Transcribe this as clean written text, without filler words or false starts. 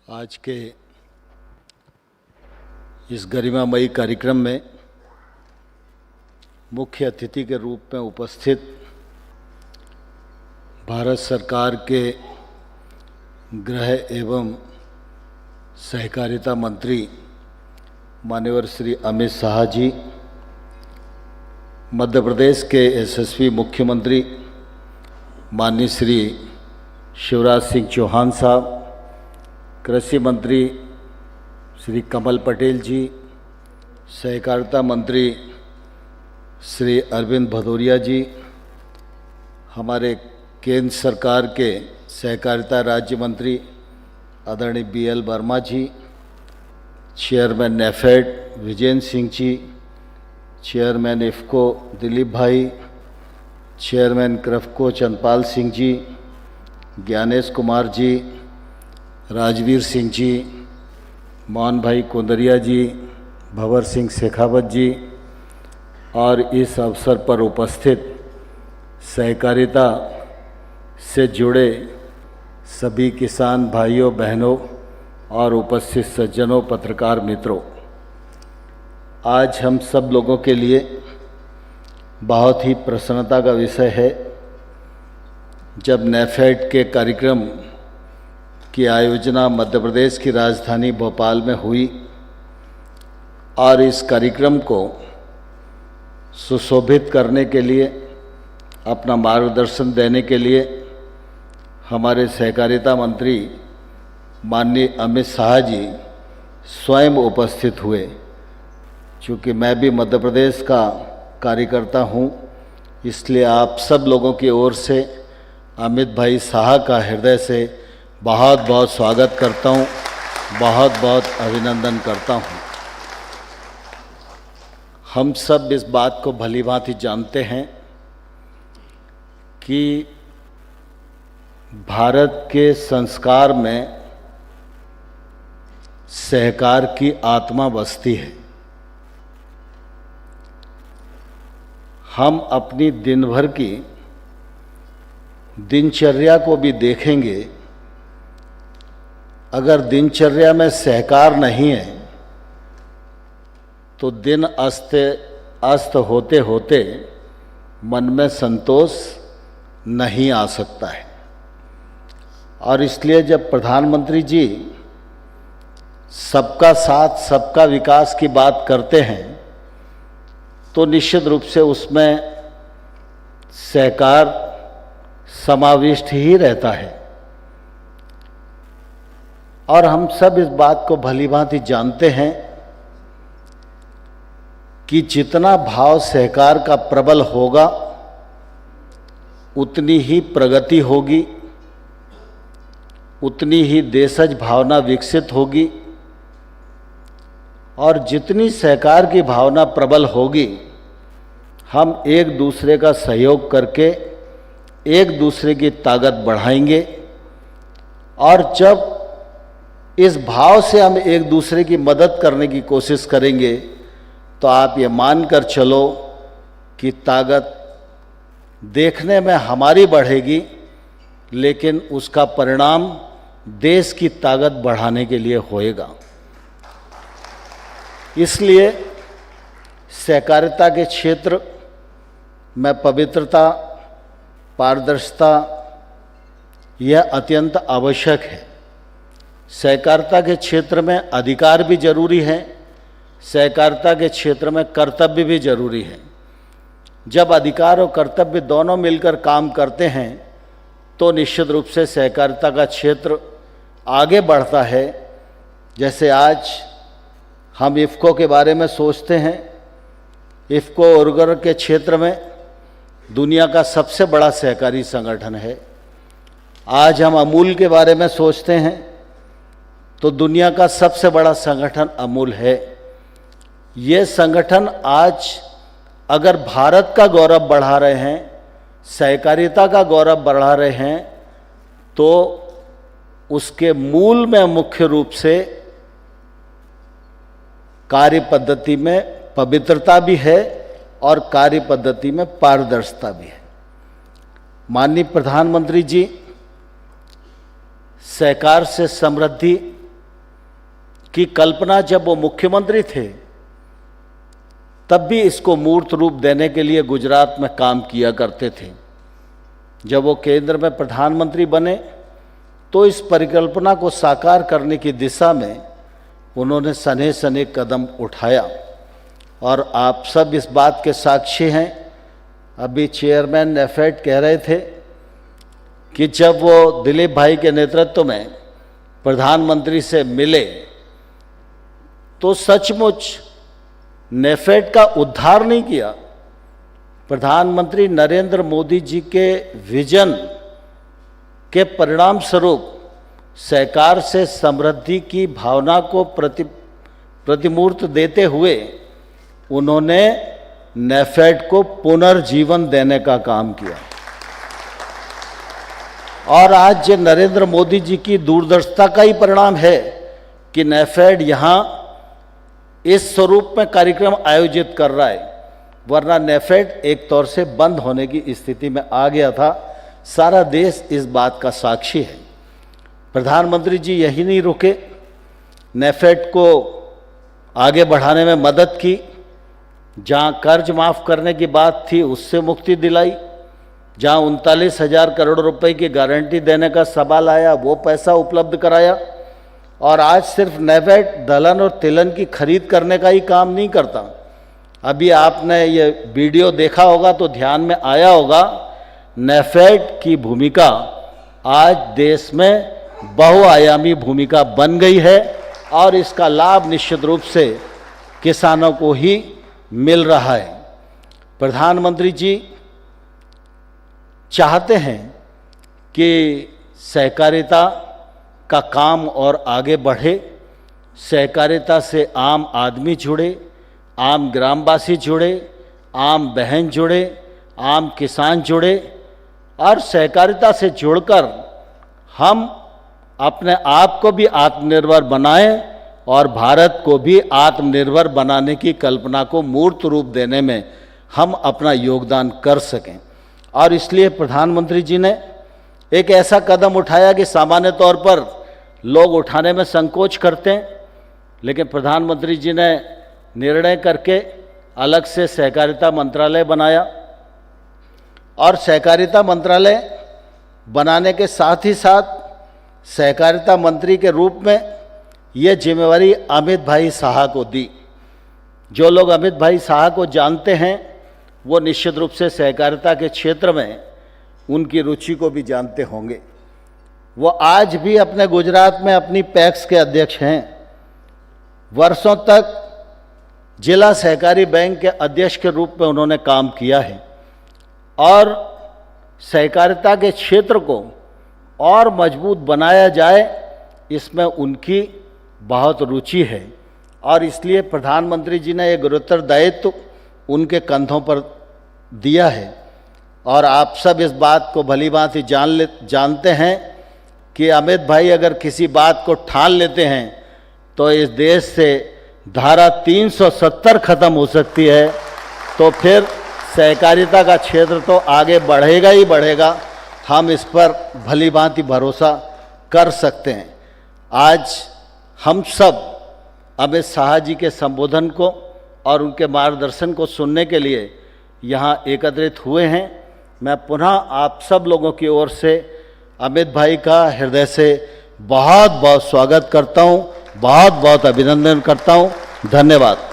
आज के इस गरिमामयी कार्यक्रम में मुख्य अतिथि के रूप में उपस्थित भारत सरकार के गृह एवं सहकारिता मंत्री माननीय श्री अमित शाह जी, मध्य प्रदेश के यशस्वी मुख्यमंत्री माननीय श्री शिवराज सिंह चौहान साहब, कृषि मंत्री श्री कमल पटेल जी, सहकारिता मंत्री श्री अरविंद भदौरिया जी, हमारे केंद्र सरकार के सहकारिता राज्य मंत्री आदरणीय BL वर्मा जी, चेयरमैन नेफेड विजेंद्र सिंह जी, चेयरमैन इफ़को दिलीप भाई, चेयरमैन क्रफको चंदपाल सिंह जी, ज्ञानेश कुमार जी, राजवीर सिंह जी, मोहन भाई कोंदरिया जी, भंवर सिंह शेखावत जी और इस अवसर पर उपस्थित सहकारिता से जुड़े सभी किसान भाइयों बहनों और उपस्थित सज्जनों, पत्रकार मित्रों, आज हम सब लोगों के लिए बहुत ही प्रसन्नता का विषय है जब नेफेड के कार्यक्रम की आयोजना मध्य प्रदेश की राजधानी भोपाल में हुई और इस कार्यक्रम को सुशोभित करने के लिए, अपना मार्गदर्शन देने के लिए हमारे सहकारिता मंत्री माननीय अमित शाह जी स्वयं उपस्थित हुए। चूँकि मैं भी मध्य प्रदेश का कार्यकर्ता हूँ, इसलिए आप सब लोगों की ओर से अमित भाई शाह का हृदय से बहुत बहुत स्वागत करता हूँ, बहुत बहुत अभिनंदन करता हूँ। हम सब इस बात को भलीभांति जानते हैं कि भारत के संस्कार में सहकार की आत्मा बसती है। हम अपनी दिन भर की दिनचर्या को भी देखेंगे, अगर दिनचर्या में सहकार नहीं है तो दिन अस्त होते होते मन में संतोष नहीं आ सकता है। और इसलिए जब प्रधानमंत्री जी सबका साथ सबका विकास की बात करते हैं तो निश्चित रूप से उसमें सहकार समाविष्ट ही रहता है। और हम सब इस बात को भलीभांति जानते हैं कि जितना भाव सहकार का प्रबल होगा उतनी ही प्रगति होगी, उतनी ही देशज भावना विकसित होगी और जितनी सहकार की भावना प्रबल होगी, हम एक दूसरे का सहयोग करके एक दूसरे की ताकत बढ़ाएंगे। और जब इस भाव से हम एक दूसरे की मदद करने की कोशिश करेंगे तो आप ये मानकर चलो कि ताकत देखने में हमारी बढ़ेगी, लेकिन उसका परिणाम देश की ताकत बढ़ाने के लिए होएगा। इसलिए सहकारिता के क्षेत्र में पवित्रता, पारदर्शिता यह अत्यंत आवश्यक है। सहकारिता के क्षेत्र में अधिकार भी जरूरी है, सहकारिता के क्षेत्र में कर्तव्य भी जरूरी है। जब अधिकार और कर्तव्य दोनों मिलकर काम करते हैं तो निश्चित रूप से सहकारिता का क्षेत्र आगे बढ़ता है। जैसे आज हम इफ़को के बारे में सोचते हैं, इफ़को उर्वरक के क्षेत्र में दुनिया का सबसे बड़ा सहकारी संगठन है। आज हम अमूल के बारे में सोचते हैं तो दुनिया का सबसे बड़ा संगठन अमूल है। ये संगठन आज अगर भारत का गौरव बढ़ा रहे हैं, सहकारिता का गौरव बढ़ा रहे हैं, तो उसके मूल में मुख्य रूप से कार्य पद्धति में पवित्रता भी है और कार्य पद्धति में पारदर्शिता भी है। माननीय प्रधानमंत्री जी सहकार से समृद्धि की कल्पना जब वो मुख्यमंत्री थे तब भी इसको मूर्त रूप देने के लिए गुजरात में काम किया करते थे। जब वो केंद्र में प्रधानमंत्री बने तो इस परिकल्पना को साकार करने की दिशा में उन्होंने सने सने कदम उठाया और आप सब इस बात के साक्षी हैं। अभी चेयरमैन नेफेड कह रहे थे कि जब वो दिलीप भाई के नेतृत्व में प्रधानमंत्री से मिले तो सचमुच नेफेड का उद्धार नहीं किया। प्रधानमंत्री नरेंद्र मोदी जी के विजन के परिणाम स्वरूप सहकार से समृद्धि की भावना को प्रतिमूर्त देते हुए उन्होंने नेफेड को पुनर्जीवन देने का काम किया। और आज ये नरेंद्र मोदी जी की दूरदर्शिता का ही परिणाम है कि नेफेड यहाँ इस स्वरूप में कार्यक्रम आयोजित कर रहा है, वरना नेफेड एक तौर से बंद होने की स्थिति में आ गया था। सारा देश इस बात का साक्षी है। प्रधानमंत्री जी यही नहीं रुके, नेफेड को आगे बढ़ाने में मदद की। जहां कर्ज माफ़ करने की बात थी उससे मुक्ति दिलाई, जहां 39,000 करोड़ रुपए की गारंटी देने का सवाल आया वो पैसा उपलब्ध कराया। और आज सिर्फ नेफेड दलहन और तिलहन की खरीद करने का ही काम नहीं करता। अभी आपने ये वीडियो देखा होगा तो ध्यान में आया होगा, नेफेड की भूमिका आज देश में बहुआयामी भूमिका बन गई है और इसका लाभ निश्चित रूप से किसानों को ही मिल रहा है। प्रधानमंत्री जी चाहते हैं कि सहकारिता का काम और आगे बढ़े, सहकारिता से आम आदमी जुड़े, आम ग्रामवासी जुड़े, आम बहन जुड़े, आम किसान जुड़े और सहकारिता से जुड़कर हम अपने आप को भी आत्मनिर्भर बनाएं और भारत को भी आत्मनिर्भर बनाने की कल्पना को मूर्त रूप देने में हम अपना योगदान कर सकें। और इसलिए प्रधानमंत्री जी ने एक ऐसा कदम उठाया कि सामान्य तौर पर लोग उठाने में संकोच करते हैं, लेकिन प्रधानमंत्री जी ने निर्णय करके अलग से सहकारिता मंत्रालय बनाया और सहकारिता मंत्रालय बनाने के साथ ही साथ सहकारिता मंत्री के रूप में ये जिम्मेवारी अमित भाई शाह को दी। जो लोग अमित भाई शाह को जानते हैं वो निश्चित रूप से सहकारिता के क्षेत्र में उनकी रुचि को भी जानते होंगे। वो आज भी अपने गुजरात में अपनी पैक्स के अध्यक्ष हैं। वर्षों तक जिला सहकारी बैंक के अध्यक्ष के रूप में उन्होंने काम किया है और सहकारिता के क्षेत्र को और मजबूत बनाया जाए इसमें उनकी बहुत रुचि है और इसलिए प्रधानमंत्री जी ने एक गुरुतर दायित्व उनके कंधों पर दिया है। और आप सब इस बात को भली भांति जानते हैं कि अमित भाई अगर किसी बात को ठान लेते हैं तो इस देश से धारा 370 खत्म हो सकती है, तो फिर सहकारिता का क्षेत्र तो आगे बढ़ेगा ही बढ़ेगा। हम इस पर भली भांति भरोसा कर सकते हैं। आज हम सब अमित शाह जी के संबोधन को और उनके मार्गदर्शन को सुनने के लिए यहाँ एकत्रित हुए हैं। मैं पुनः आप सब लोगों की ओर से अमित भाई का हृदय से बहुत बहुत स्वागत करता हूँ, बहुत बहुत अभिनंदन करता हूँ। धन्यवाद।